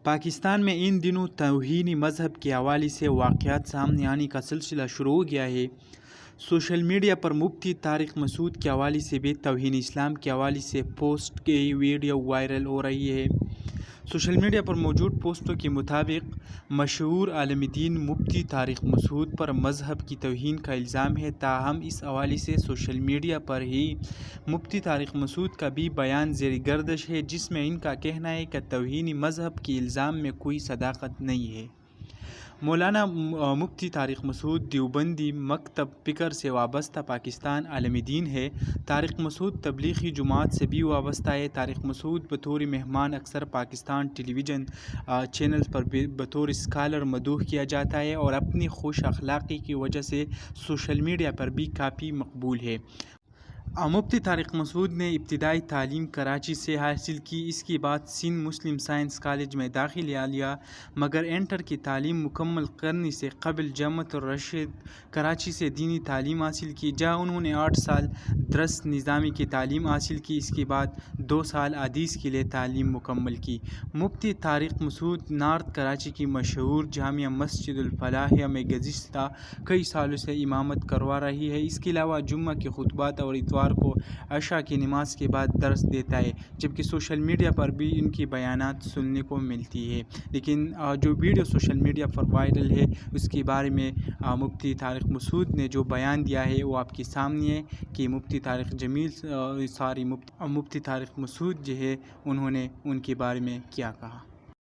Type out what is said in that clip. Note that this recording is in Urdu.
پاکستان میں ان دنوں توہین مذہب کے حوالے سے واقعات سامنے آنے کا سلسلہ شروع ہو گیا ہے۔ سوشل میڈیا پر مفتی طارق مسعود کے حوالے سے بھی توہین اسلام کے حوالے سے پوسٹ کی ویڈیو وائرل ہو رہی ہے۔ سوشل میڈیا پر موجود پوسٹوں کے مطابق مشہور عالم دین مفتی طارق مسعود پر مذہب کی توہین کا الزام ہے، تاہم اس حوالے سے سوشل میڈیا پر ہی مفتی طارق مسعود کا بھی بیان زیر گردش ہے، جس میں ان کا کہنا ہے کہ توہین مذہب کے الزام میں کوئی صداقت نہیں ہے۔ مولانا مفتی طارق مسعود دیوبندی مکتب فکر سے وابستہ پاکستان عالم دین ہے۔ طارق مسعود تبلیغی جماعت سے بھی وابستہ ہے۔ طارق مسعود بطور مہمان اکثر پاکستان ٹیلی ویژن چینلز پر بطور اسکالر مدعو کیا جاتا ہے اور اپنی خوش اخلاقی کی وجہ سے سوشل میڈیا پر بھی کافی مقبول ہے۔ مفتی طارق مسعود نے ابتدائی تعلیم کراچی سے حاصل کی، اس کے بعد سندھ مسلم سائنس کالج میں داخلہ لیا، مگر انٹر کی تعلیم مکمل کرنے سے قبل جامعۃ الرشید کراچی سے دینی تعلیم حاصل کی، جہاں انہوں نے 8 سال درس نظامی کی تعلیم حاصل کی، اس کے بعد 2 سال حدیث کے لیے تعلیم مکمل کی۔ مفتی طارق مسعود نارتھ کراچی کی مشہور جامع مسجد الفلاحیہ میں گزشتہ کئی سالوں سے امامت کروا رہی ہے۔ اس کے علاوہ جمعہ کے خطبات اور اتوار کو عشاء کی نماز کے بعد درس دیتا ہے، جبکہ سوشل میڈیا پر بھی ان کی بیانات سننے کو ملتی ہے۔ لیکن جو ویڈیو سوشل میڈیا پر وائرل ہے، اس کے بارے میں مفتی طارق مسعود نے جو بیان دیا ہے وہ آپ کے سامنے ہے کہ مفتی طارق مسعود جو ہے انہوں نے ان کے بارے میں کیا کہا۔